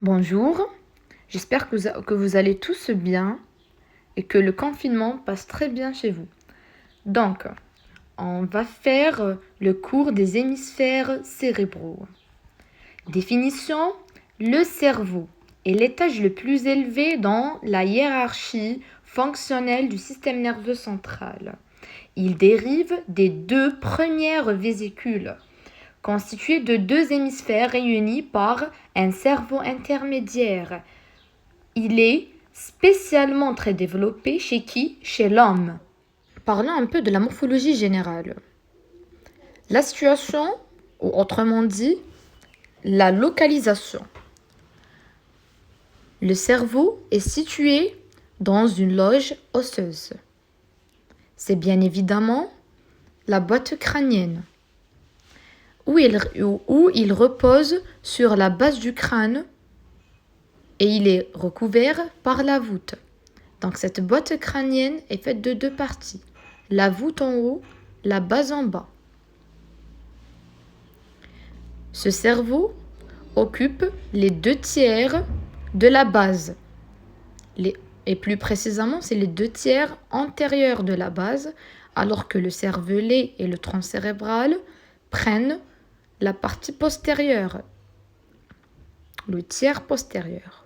Bonjour, j'espère que vous allez tous bien et que le confinement passe très bien chez vous. Donc, on va faire le cours des hémisphères cérébraux. Définition, le cerveau est l'étage le plus élevé dans la hiérarchie fonctionnelle du système nerveux central. Il dérive des deux premières vésicules, constituées de deux hémisphères réunis par un cerveau intermédiaire. Il est spécialement très développé chez qui? Chez l'homme. Parlons un peu de la morphologie générale. La situation, ou autrement dit, la localisation. Le cerveau est situé dans une loge osseuse. C'est bien évidemment la boîte crânienne, où il repose sur la base du crâne et il est recouvert par la voûte. Donc cette boîte crânienne est faite de deux parties, la voûte en haut, la base en bas. Ce cerveau occupe les 2/3 de la base. Et plus précisément, c'est les 2/3 antérieurs de la base, alors que le cervelet et le tronc cérébral prennent la partie postérieure, le tiers postérieur.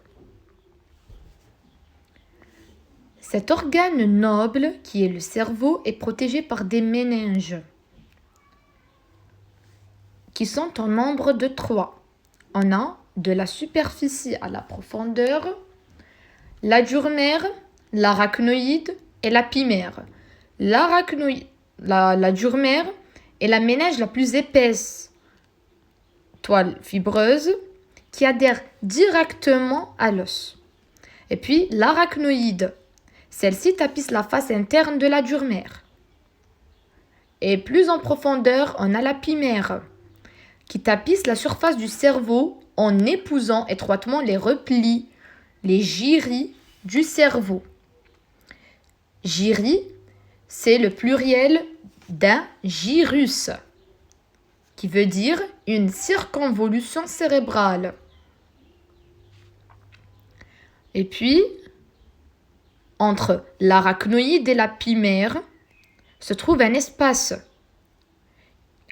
Cet organe noble, qui est le cerveau, est protégé par des méninges, qui sont en nombre de 3. On a de la superficie à la profondeur, la durmère, l'arachnoïde et la pimère. La durmère est la méninge la plus épaisse, toile fibreuse, qui adhère directement à l'os. Et puis l'arachnoïde, celle-ci tapisse la face interne de la durmère. Et plus en profondeur, on a la pimère, qui tapisse la surface du cerveau en épousant étroitement les replis, les gyri du cerveau. Gyri, c'est le pluriel d'un gyrus, qui veut dire une circonvolution cérébrale. Et puis, entre l'arachnoïde et la pimère, se trouve un espace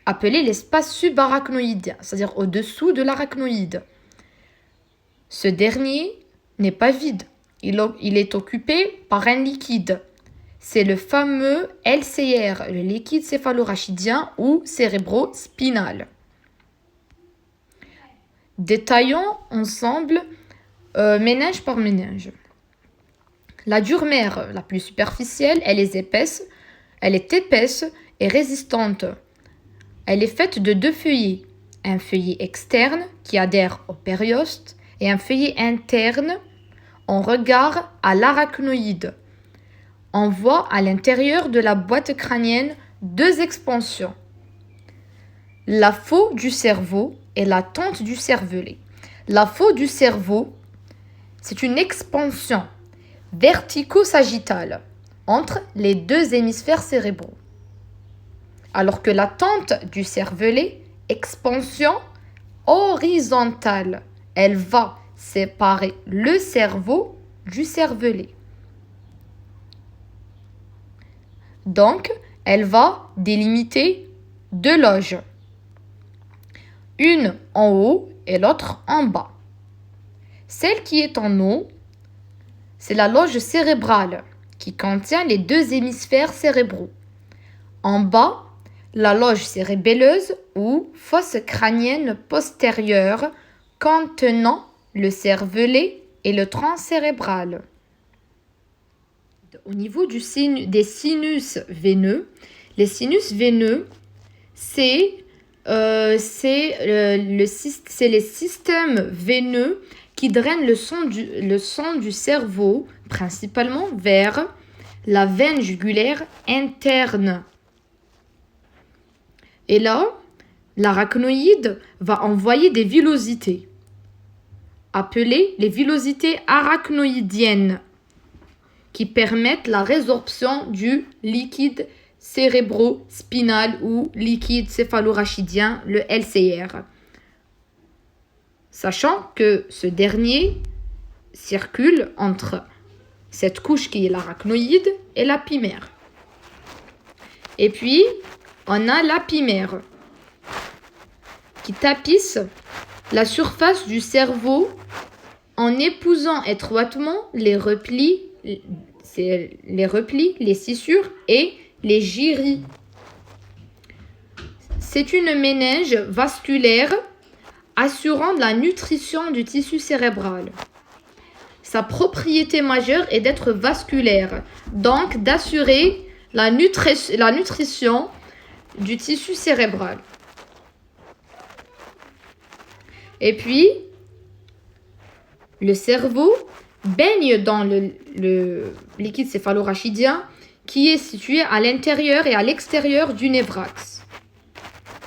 appelé l'espace subarachnoïdien, c'est-à-dire au-dessous de l'arachnoïde. Ce dernier n'est pas vide, il est occupé par un liquide. C'est le fameux LCR, le liquide céphalorachidien ou cérébrospinal. Détaillons ensemble méninge par méninge. La durmère, la plus superficielle, elle est épaisse et résistante. Elle est faite de deux feuillets, un feuillet externe qui adhère au périoste et un feuillet interne en regard à l'arachnoïde. On voit à l'intérieur de la boîte crânienne deux expansions, la faue du cerveau et la tente du cervelet. La faue du cerveau, c'est une expansion vertico-sagittale entre les deux hémisphères cérébraux, alors que la tente du cervelet, expansion horizontale, elle va séparer le cerveau du cervelet. Donc, elle va délimiter deux loges, une en haut et l'autre en bas. Celle qui est en haut, c'est la loge cérébrale qui contient les deux hémisphères cérébraux. En bas, la loge cérébelleuse ou fosse crânienne postérieure contenant le cervelet et le tronc cérébral. Au niveau des sinus veineux, les sinus veineux, c'est les systèmes veineux qui drainent le sang du cerveau, principalement vers la veine jugulaire interne. Et là, l'arachnoïde va envoyer des villosités, appelées les villosités arachnoïdiennes, qui permettent la résorption du liquide cérébrospinal ou liquide céphalorachidien, le LCR. sachant que ce dernier circule entre cette couche qui est l'arachnoïde et l'apimère. Et puis, on a l'apimère qui tapisse la surface du cerveau en épousant étroitement les replis, les scissures et les gyries. C'est une méninge vasculaire assurant la nutrition du tissu cérébral. Sa propriété majeure est d'être vasculaire, donc d'assurer la nutrition du tissu cérébral. Et puis, le cerveau baigne dans le liquide céphalorachidien qui est situé à l'intérieur et à l'extérieur du névrax.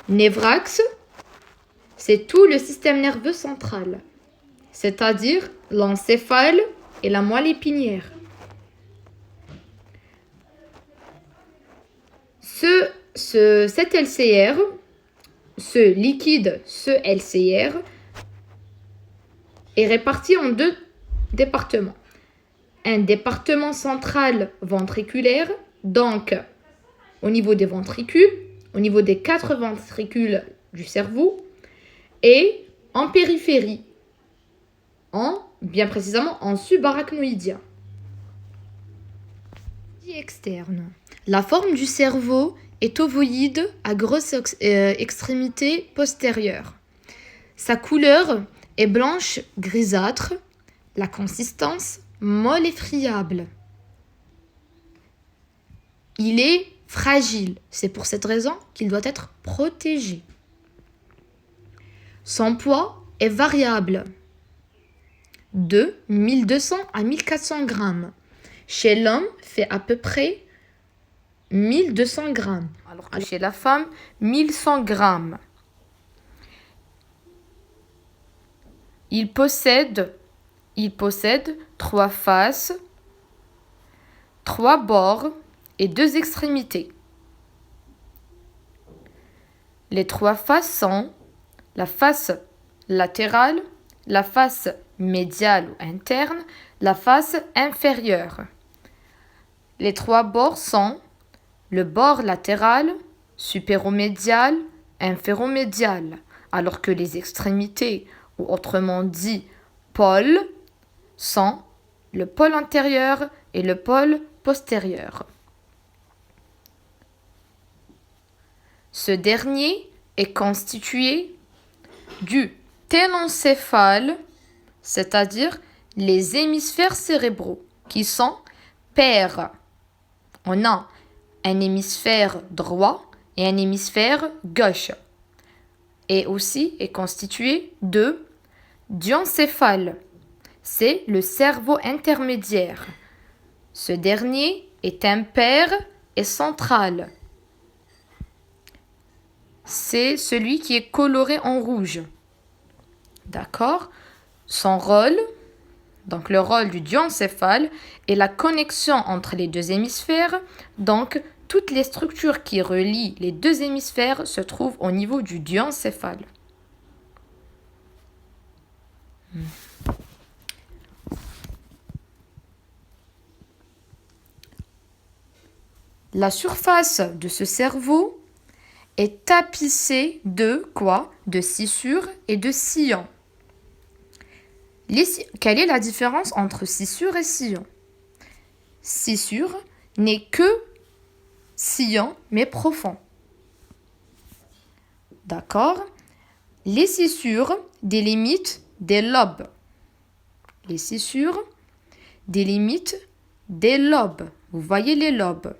Névrax, c'est tout le système nerveux central, c'est-à-dire l'encéphale et la moelle épinière. Cet LCR, ce liquide, ce LCR, est réparti en deux départements. Un département central ventriculaire, donc au niveau des ventricules, au niveau des 4 ventricules du cerveau, et en périphérie, bien précisément en subarachnoïdien. Externe. La forme du cerveau est ovoïde à grosse extrémité postérieure. Sa couleur est blanche grisâtre, la consistance molle et friable. Il est fragile, c'est pour cette raison qu'il doit être protégé. Son poids est variable de 1200 à 1400 grammes. Chez l'homme, fait à peu près 1200 grammes, alors que chez la femme, 1100 grammes. Il possède 3 faces, 3 bords et 2 extrémités. Les 3 faces sont la face latérale, la face médiale ou interne, la face inférieure. Les 3 bords sont le bord latéral, supéromédial, inféromédial, alors que les extrémités, ou autrement dit pôles, sont le pôle antérieur et le pôle postérieur. Ce dernier est constitué du télencéphale, c'est-à-dire les hémisphères cérébraux, qui sont pairs. On a un hémisphère droit et un hémisphère gauche. Et aussi est constitué de diencéphale. C'est le cerveau intermédiaire. Ce dernier est impair et central. C'est celui qui est coloré en rouge. D'accord ? Son rôle, donc le rôle du diencéphale, est la connexion entre les 2 hémisphères. Donc, toutes les structures qui relient les 2 hémisphères se trouvent au niveau du diencéphale. La surface de ce cerveau est tapissée de quoi ? De scissures et de sillons. Quelle est la différence entre scissure et sillon ? Scissure n'est que sillon, mais profond. D'accord ? Les scissures délimitent des lobes. Les scissures délimitent des lobes. Vous voyez les lobes.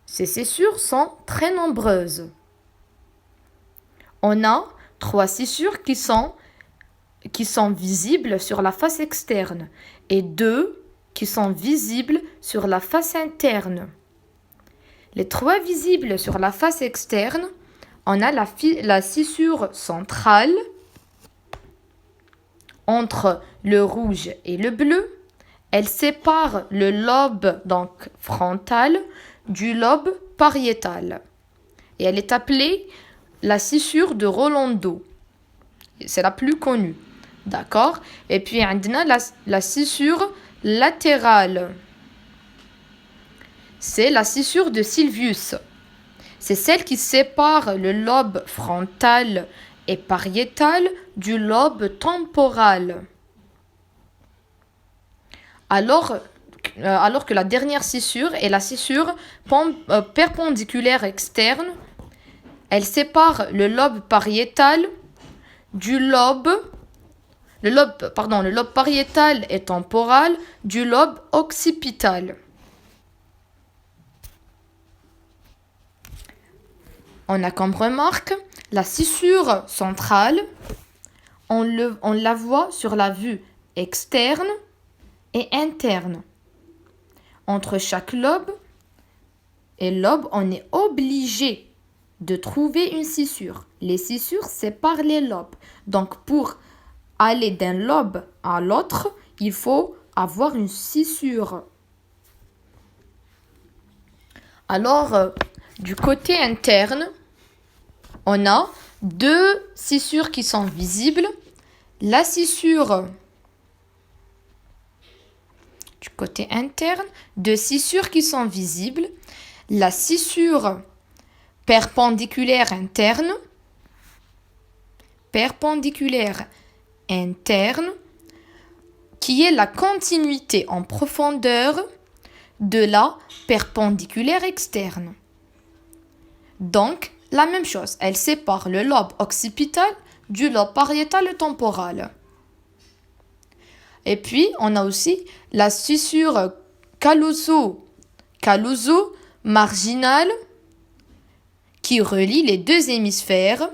Ces scissures sont très nombreuses. On a 3 scissures qui sont visibles sur la face externe et 2 qui sont visibles sur la face interne. Les 3 visibles sur la face externe, on a la scissure centrale entre le rouge et le bleu. Elle sépare le lobe donc frontal du lobe pariétal. Et elle est appelée la scissure de Rolando. C'est la plus connue. D'accord? Et puis, on a la scissure latérale. C'est la scissure de Sylvius. C'est celle qui sépare le lobe frontal et pariétal du lobe temporal. Alors que la dernière scissure est la scissure perpendiculaire externe. Elle sépare le lobe pariétal du lobe. Le lobe pariétal et temporal du lobe occipital. On a comme remarque la scissure centrale. On la voit sur la vue externe et interne. Entre chaque lobe et lobe, on est obligé de trouver une scissure. Les scissures séparent les lobes. Donc, pour aller d'un lobe à l'autre, il faut avoir une scissure. Alors, du côté interne, on a deux scissures qui sont visibles. La scissure du côté interne, deux scissures qui sont visibles. La scissure perpendiculaire interne, qui est la continuité en profondeur de la perpendiculaire externe. Donc, la même chose, elle sépare le lobe occipital du lobe pariétal et temporal. Et puis, on a aussi la scissure calloso-marginale qui relie les deux hémisphères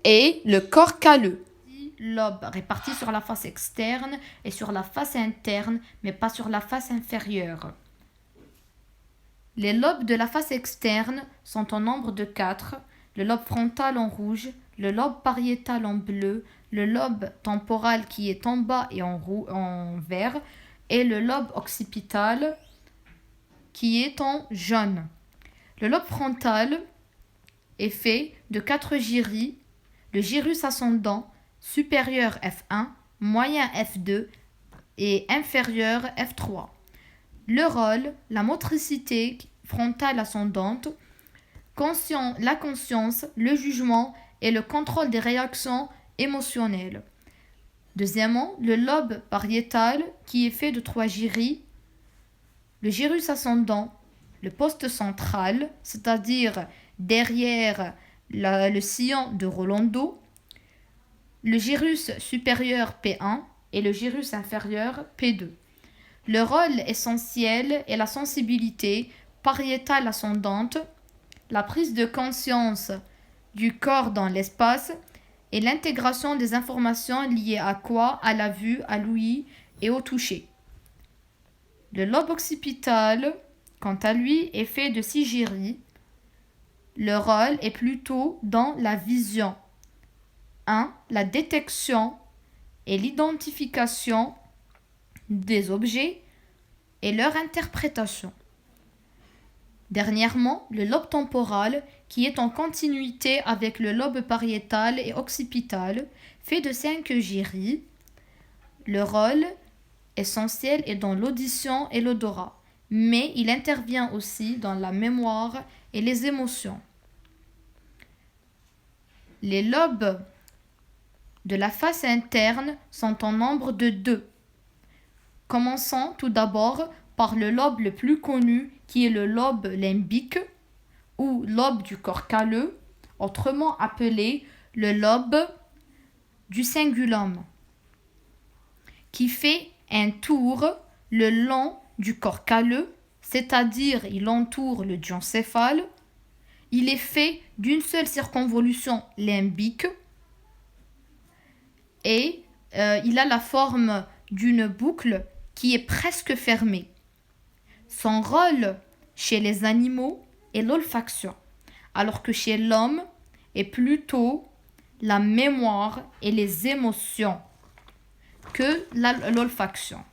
et le corps calleux. Lobe répartis sur la face externe et sur la face interne, mais pas sur la face inférieure. Les lobes de la face externe sont au nombre de 4, le lobe frontal en rouge, le lobe pariétal en bleu, le lobe temporal qui est en bas et en vert, et le lobe occipital qui est en jaune. Le lobe frontal est fait de 4 gyrus, le gyrus ascendant, supérieur F1, moyen F2 et inférieur F3. Le rôle, la motricité frontale ascendante, la conscience, le jugement et le contrôle des réactions émotionnelles. Deuxièmement, le lobe pariétal qui est fait de 3 gyrus, le gyrus ascendant, le poste central, c'est-à-dire derrière le sillon de Rolando, le gyrus supérieur P1 et le gyrus inférieur P2. Le rôle essentiel est la sensibilité pariétale ascendante, la prise de conscience du corps dans l'espace et l'intégration des informations liées à quoi? À la vue, à l'ouïe et au toucher. Le lobe occipital, quant à lui, est fait de 6 gyrus. Le rôle est plutôt dans la vision. 1. La détection et l'identification des objets et leur interprétation. Dernièrement, le lobe temporal, qui est en continuité avec le lobe pariétal et occipital, fait de 5 gyrus. Le rôle essentiel est dans l'audition et l'odorat, mais il intervient aussi dans la mémoire et les émotions. Les lobes de la face interne sont en nombre de 2. Commençons tout d'abord par le lobe le plus connu qui est le lobe limbique ou lobe du corps calleux, autrement appelé le lobe du cingulum, qui fait un tour le long du corps calleux, c'est-à-dire il entoure le diencéphale. Il est fait d'une seule circonvolution limbique et il a la forme d'une boucle qui est presque fermée. Son rôle chez les animaux est l'olfaction, alors que chez l'homme est plutôt la mémoire et les émotions que l'olfaction.